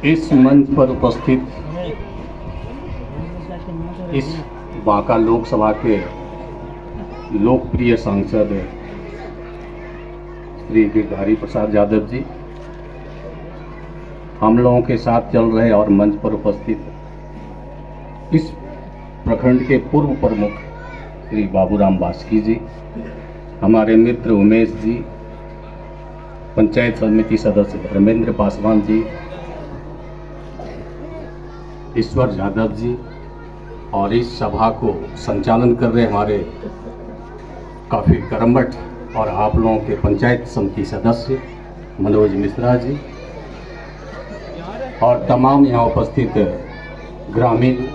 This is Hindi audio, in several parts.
इस मंच पर उपस्थित इस बांका लोकसभा के लोकप्रिय सांसद श्री गिरधारी प्रसाद यादव जी, हम लोगों के साथ चल रहे और मंच पर उपस्थित इस प्रखंड के पूर्व प्रमुख श्री बाबूराम बास्की जी, हमारे मित्र उमेश जी, पंचायत समिति सदस्य धर्मेंद्र पासवान जी, ईश्वर यादव जी, और इस सभा को संचालन कर रहे हमारे काफ़ी कर्मठ और आप लोगों के पंचायत समिति सदस्य मनोज मिश्रा जी, और तमाम यहाँ उपस्थित ग्रामीण,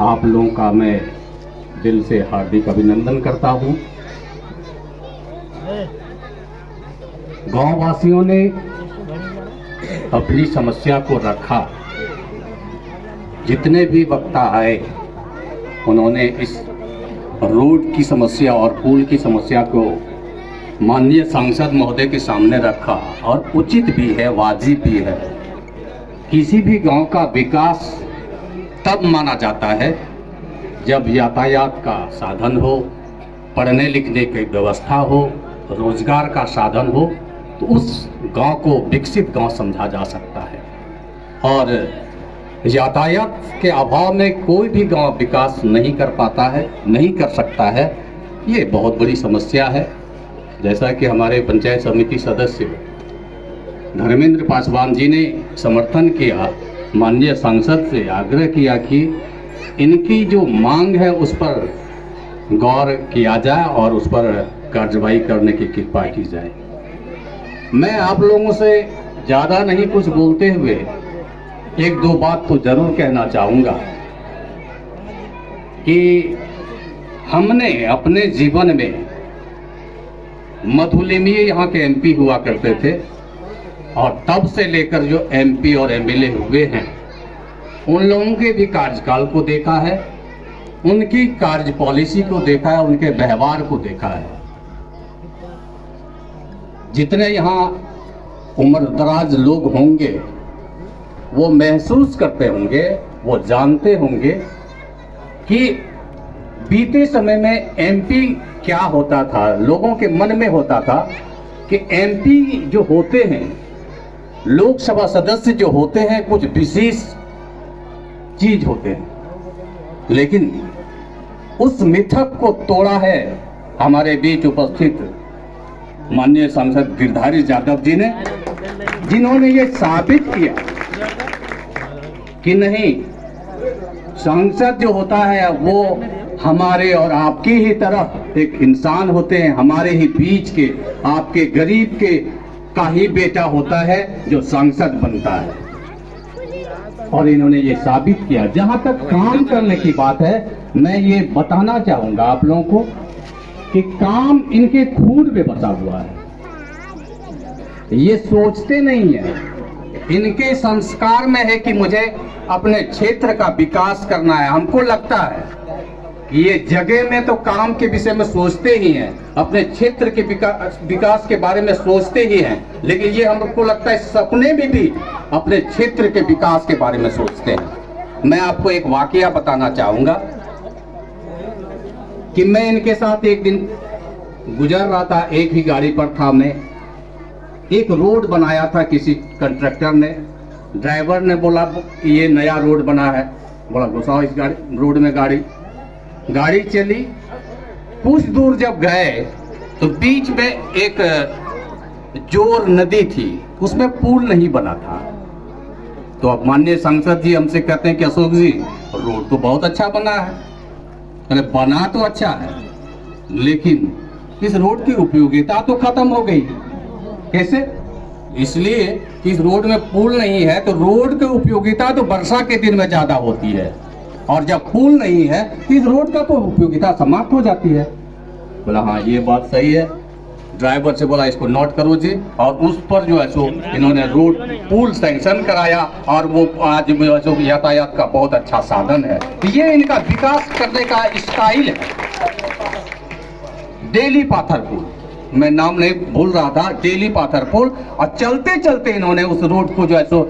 आप लोगों का मैं दिल से हार्दिक अभिनंदन करता हूँ। गांव वासियों ने अपनी समस्या को रखा, जितने भी वक्ता आए उन्होंने इस रोड की समस्या और पुल की समस्या को माननीय सांसद महोदय के सामने रखा, और उचित भी है, वाजिब भी है। किसी भी गांव का विकास तब माना जाता है जब यातायात का साधन हो, पढ़ने लिखने की व्यवस्था हो, रोजगार का साधन हो, तो उस गांव को विकसित गांव समझा जा सकता है। और यातायात के अभाव में कोई भी गांव विकास नहीं कर पाता है, नहीं कर सकता है। ये बहुत बड़ी समस्या है। जैसा कि हमारे पंचायत समिति सदस्य धर्मेंद्र पासवान जी ने समर्थन किया, माननीय सांसद से आग्रह किया कि इनकी जो मांग है उस पर गौर किया जाए और उस पर कार्रवाई करने की कृपा की जाए। मैं आप लोगों से ज़्यादा नहीं कुछ बोलते हुए एक दो बात तो जरूर कहना चाहूँगा कि हमने अपने जीवन में मधुलिमीय यहाँ के एमपी हुआ करते थे, और तब से लेकर जो एमपी और एमएलए हुए हैं उन लोगों के भी कार्यकाल को देखा है, उनकी कार्य पॉलिसी को देखा है, उनके व्यवहार को देखा है। जितने यहाँ उम्रदराज लोग होंगे वो महसूस करते होंगे, वो जानते होंगे कि बीते समय में एमपी क्या होता था। लोगों के मन में होता था कि एमपी जो होते हैं, लोकसभा सदस्य जो होते हैं, कुछ विशेष चीज होते हैं, लेकिन उस मिथक को तोड़ा है हमारे बीच उपस्थित माननीय सांसद गिरधारी यादव जी ने, जिन्होंने ये साबित किया कि नहीं, सांसद जो होता है वो हमारे और आपकी ही तरह एक इंसान होते हैं, हमारे ही बीच के, आपके गरीब के का ही बेटा होता है जो सांसद बनता है। और इन्होंने ये साबित किया। जहां तक काम करने की बात है, मैं ये बताना चाहूंगा आप लोगों को कि काम इनके खून में बसा हुआ है। ये सोचते नहीं है, इनके संस्कार में है कि मुझे अपने क्षेत्र का विकास करना है। हमको लगता है कि ये जगह में तो काम के विषय में सोचते ही हैं, अपने क्षेत्र के विकास के बारे में सोचते ही हैं, लेकिन ये हमको लगता है सपने में भी अपने क्षेत्र के विकास के बारे में सोचते हैं। मैं आपको एक वाकया बताना चाहूंगा कि मैं इनके साथ एक दिन गुजर रहा था, एक ही गाड़ी पर था मैं। एक रोड बनाया था किसी कंट्रैक्टर ने, ड्राइवर ने बोला कि ये नया रोड बना है, बड़ा घुसाओ इस रोड में। गाड़ी चली, कुछ दूर जब गए तो बीच में एक जोर नदी थी, उसमें पुल नहीं बना था। तो अब माननीय सांसद जी हमसे कहते हैं कि अशोक जी, रोड तो बहुत अच्छा बना है। अरे बना तो अच्छा है, लेकिन इस रोड की उपयोगिता तो खत्म हो गई। कैसे? इसलिए कि इस रोड में पुल नहीं है, तो रोड की उपयोगिता तो वर्षा के दिन में ज्यादा होती है, और जब पुल नहीं है तो इस रोड का तो उपयोगिता समाप्त हो जाती है। बोला हाँ ये बात सही है। ड्राइवर से बोला इसको नोट करो जी, और उस पर जो है सो इन्होंने रोड पुल सैंक्शन कराया, और वो आज जो है सो यातायात का बहुत अच्छा साधन है। ये इनका विकास करने का स्टाइल है। डेली पाथर पुल, मैं नाम नहीं भूल रहा था, टेली पाथर पुल, और चलते चलते इन्होंने उस रोड को जो है सो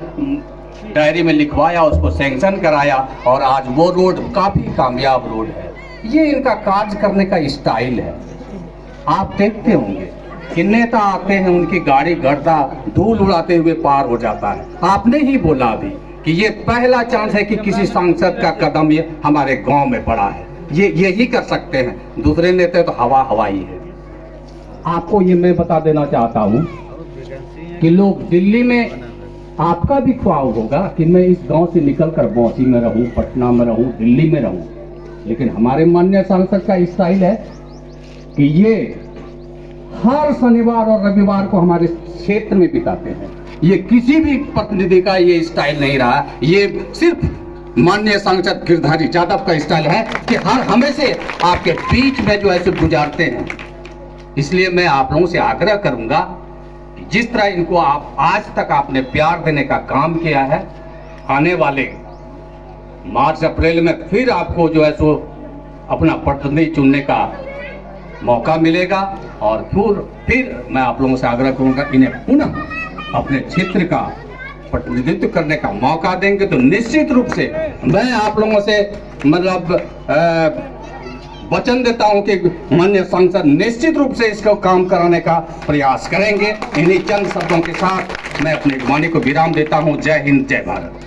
डायरी में लिखवाया, उसको सैंक्शन कराया, और आज वो रोड काफी कामयाब रोड है। ये इनका कार्य करने का स्टाइल है। आप देखते होंगे कि नेता आते हैं, उनकी गाड़ी गर्दा धूल उड़ाते हुए पार हो जाता है। आपने ही बोला अभी कि ये पहला चांस है कि किसी सांसद का कदम ये हमारे गांव में पड़ा है, ये ही कर सकते हैं, दूसरे नेता तो हवा ही है। आपको ये मैं बता देना चाहता हूं कि लोग दिल्ली में, आपका भी ख्वाब होगा कि मैं इस गांव से निकलकर बौंसी में रहूं, पटना में रहूं, दिल्ली में रहूं, लेकिन हमारे माननीय सांसद का स्टाइल है कि ये हर शनिवार और रविवार को हमारे क्षेत्र में बिताते हैं। ये किसी भी प्रतिनिधि का ये स्टाइल नहीं रहा, ये सिर्फ माननीय सांसद गिरधारी यादव का स्टाइल है कि हर हमेशा आपके बीच में जो है सो गुजारते हैं। इसलिए मैं आप लोगों से आग्रह करूंगा कि जिस तरह इनको आप आज तक आपने प्यार देने का काम किया है, आने वाले मार्च अप्रैल में फिर आपको जो है सो अपना प्रतिनिधि चुनने का मौका मिलेगा, और फिर मैं आप लोगों से आग्रह करूंगा इन्हें पुनः अपने क्षेत्र का प्रतिनिधित्व करने का मौका देंगे तो निश्चित रूप से मैं आप लोगों से मतलब वचन देता हूं कि माननीय सांसद निश्चित रूप से इसको काम कराने का प्रयास करेंगे। इन्हीं चंद शब्दों के साथ मैं अपनी वाणी को विराम देता हूं। जय हिंद, जय भारत।